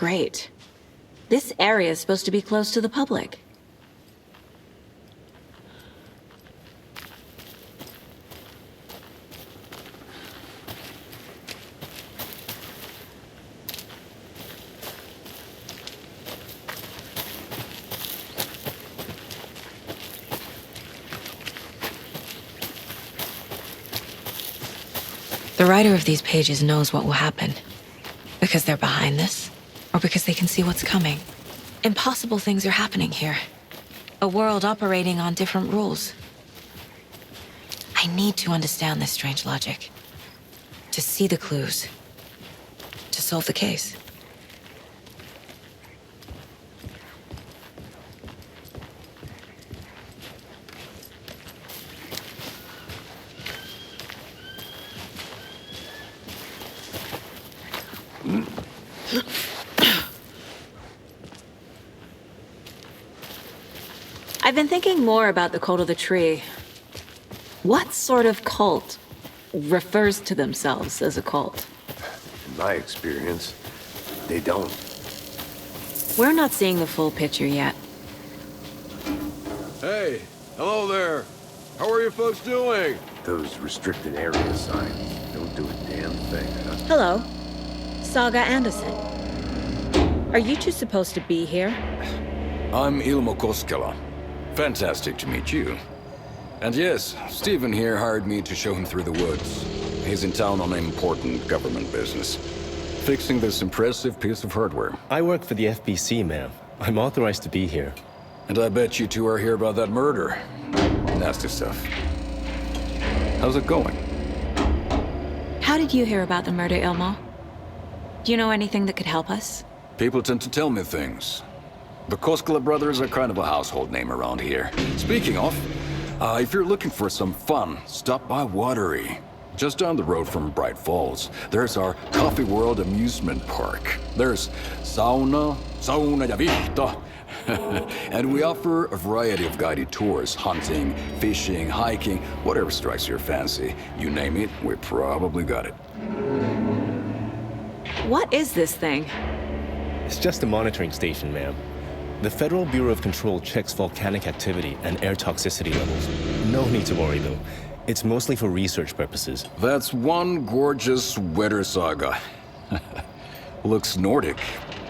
great. This area is supposed to be closed to the public. The writer of these pages knows what will happen. Because they're behind this, or because they can see what's coming. Impossible things are happening here. A world operating on different rules. I need to understand this strange logic. To see the clues. To solve the case. I've been thinking more about the cult of the tree. What sort of cult refers to themselves as a cult? In my experience, they don't. We're not seeing the full picture yet. Hey, hello there. How are you folks doing? Those restricted area signs don't do a damn thing, huh? Hello. Saga Anderson. Are you two supposed to be here? I'm Ilmo Koskela. Fantastic to meet you. And yes, Stephen here hired me to show him through the woods. He's in town on important government business. Fixing this impressive piece of hardware. I work for the FBC, ma'am. I'm authorized to be here. And I bet you two are here about that murder. Nasty stuff. How's it going? How did you hear about the murder, Ilmo? Do you know anything that could help us? People tend to tell me things. The Koskela brothers are kind of a household name around here. Speaking of, if you're looking for some fun, stop by Watery. Just down the road from Bright Falls, there's our Coffee World amusement park. There's sauna ja vihto. And we offer a variety of guided tours, hunting, fishing, hiking, whatever strikes your fancy. You name it, we probably got it. What is this thing? It's just a monitoring station, ma'am. The Federal Bureau of Control checks volcanic activity and air toxicity levels. No need to worry, though. It's mostly for research purposes. That's one gorgeous sweater, Saga. Looks Nordic.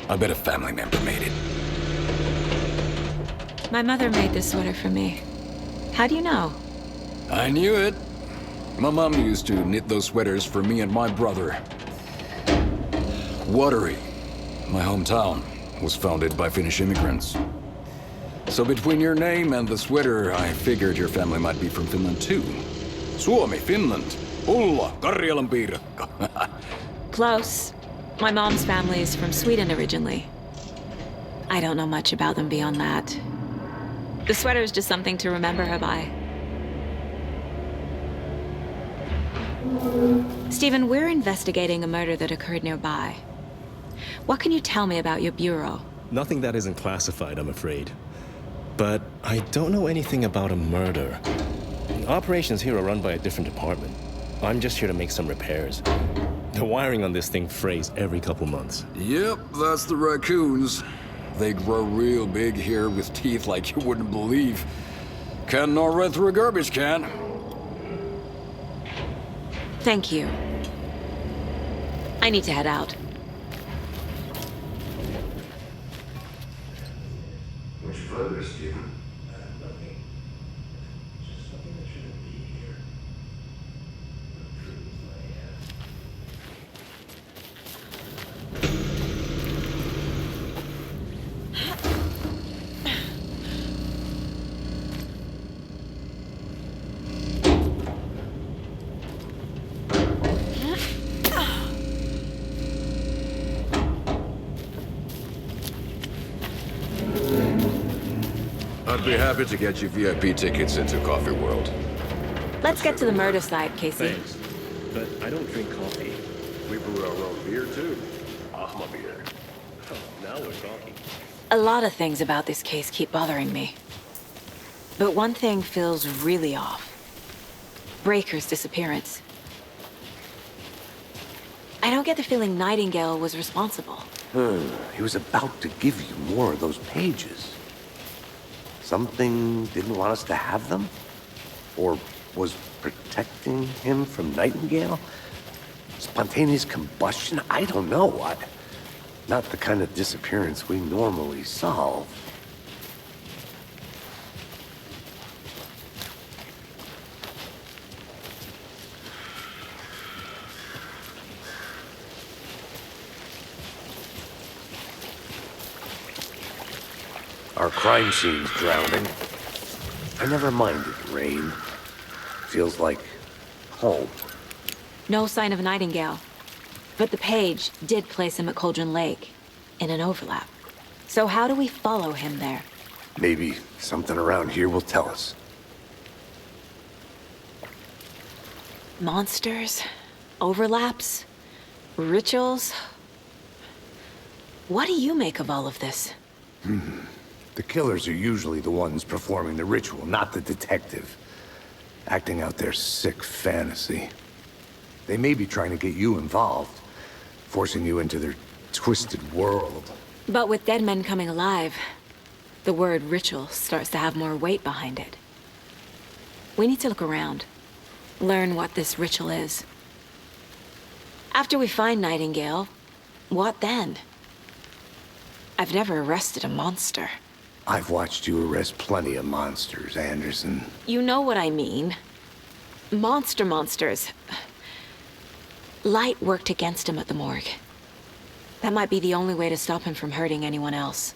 I bet a family member made it. My mother made this sweater for me. How do you know? I knew it. My mom used to knit those sweaters for me and my brother. Watery, my hometown, was founded by Finnish immigrants. So between your name and the sweater, I figured your family might be from Finland too. Suomi, Finland. Ulla, Karjalan piirakka. Close. My mom's family is from Sweden originally. I don't know much about them beyond that. The sweater is just something to remember her by. Stephen, we're investigating a murder that occurred nearby. What can you tell me about your bureau? Nothing that isn't classified, I'm afraid. But I don't know anything about a murder. Operations here are run by a different department. I'm just here to make some repairs. The wiring on this thing frays every couple months. Yep, that's the raccoons. They grow real big here with teeth like you wouldn't believe. Can't gnaw right through a garbage can. Thank you. I need to head out. Much further, Stephen. Nothing. Just something that shouldn't be here. Freeze my ass. I'd be happy to get you VIP tickets into Coffee World. Let's get to the murder site, Casey. Thanks. But I don't drink coffee. We brew our own beer, too. Ahma beer. Oh, now we're talking. A lot of things about this case keep bothering me. But one thing feels really off. Breaker's disappearance. I don't get the feeling Nightingale was responsible. He was about to give you more of those pages. Something didn't want us to have them? Or was protecting him from Nightingale? Spontaneous combustion? I don't know what. Not the kind of disappearance we normally solve. Our crime scene's drowning. I never minded rain. Feels like home. No sign of Nightingale. But the page did place him at Cauldron Lake, in an overlap. So how do we follow him there? Maybe something around here will tell us. Monsters? Overlaps? Rituals? What do you make of all of this? The killers are usually the ones performing the ritual, not the detective. Acting out their sick fantasy. They may be trying to get you involved, forcing you into their twisted world. But with dead men coming alive, the word ritual starts to have more weight behind it. We need to look around, learn what this ritual is. After we find Nightingale, what then? I've never arrested a monster. I've watched you arrest plenty of monsters, Anderson. You know what I mean. Monsters. Light worked against him at the morgue. That might be the only way to stop him from hurting anyone else.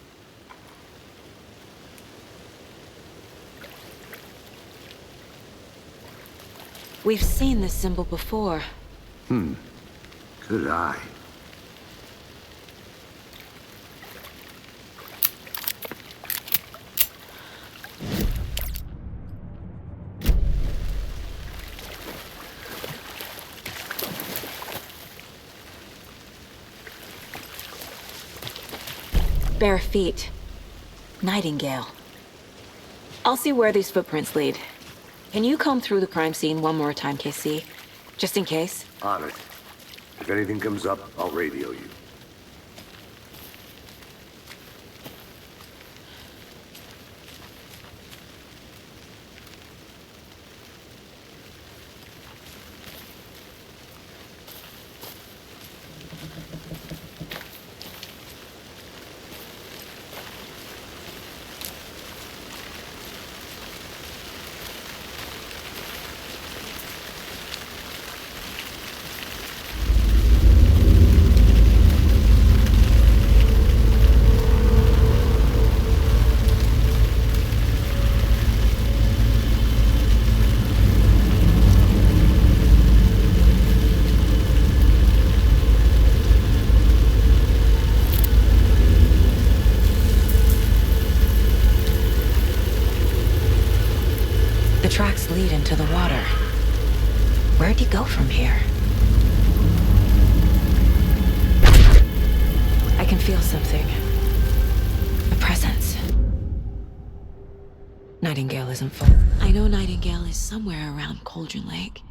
We've seen this symbol before. Good eye. Bare feet. Nightingale. I'll see where these footprints lead. Can you comb through the crime scene one more time, KC? Just in case? On it. If anything comes up, I'll radio you. The tracks lead into the water. Where'd he go from here? I can feel something. A presence. Nightingale isn't full. I know Nightingale is somewhere around Cauldron Lake.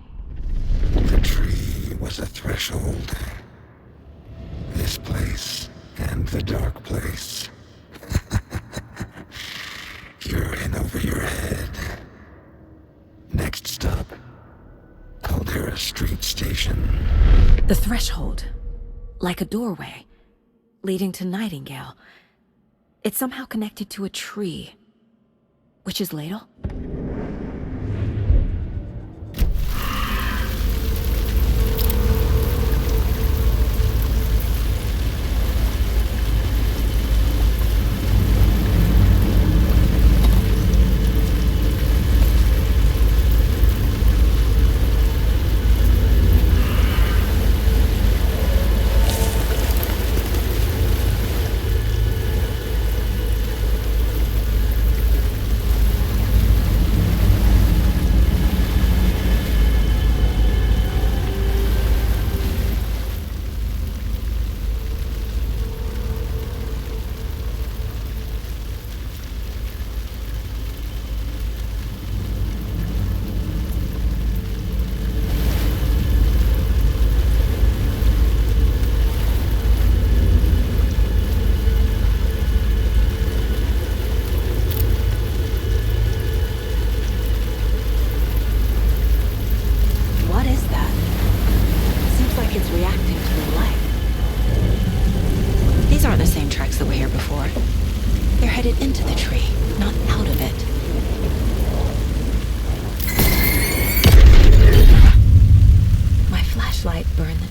The tree was a threshold. This place and the dark place. You're in over your head. Next stop, Caldera Street Station. The threshold. Like a doorway. Leading to Nightingale. It's somehow connected to a tree. Witch's Ladle?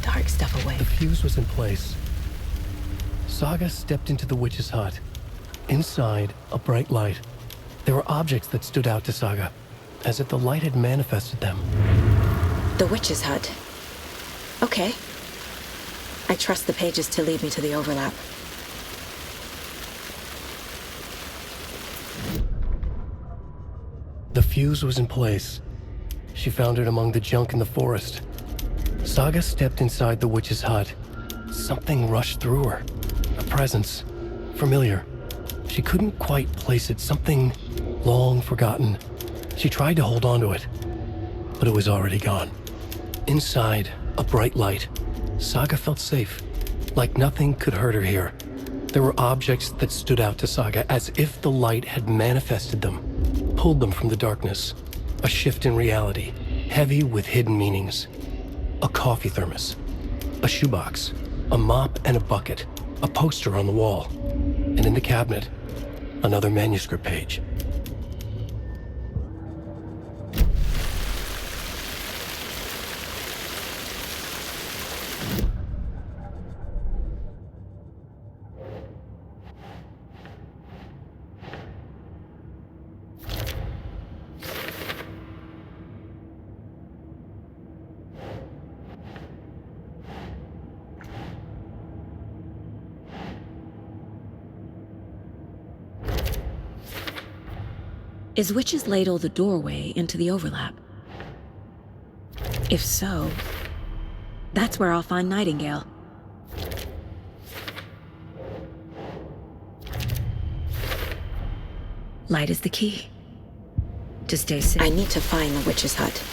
dark stuff away. The fuse was in place. Saga stepped into the witch's hut. Inside, a bright light. There were objects that stood out to Saga, as if the light had manifested them. The witch's hut. Okay. I trust the pages to lead me to the overlap. The fuse was in place. She found it among the junk in the forest. Saga stepped inside the witch's hut. Something rushed through her. A presence. Familiar. She couldn't quite place it. Something long forgotten. She tried to hold on to it, but it was already gone. Inside, a bright light. Saga felt safe, like nothing could hurt her here. There were objects that stood out to Saga as if the light had manifested them, pulled them from the darkness. A shift in reality, heavy with hidden meanings. A coffee thermos, a shoebox, a mop and a bucket, a poster on the wall, and in the cabinet, another manuscript page. Is Witch's Ladle the doorway into the overlap? If so, that's where I'll find Nightingale. Light is the key. To stay safe. I need to find the witch's hut.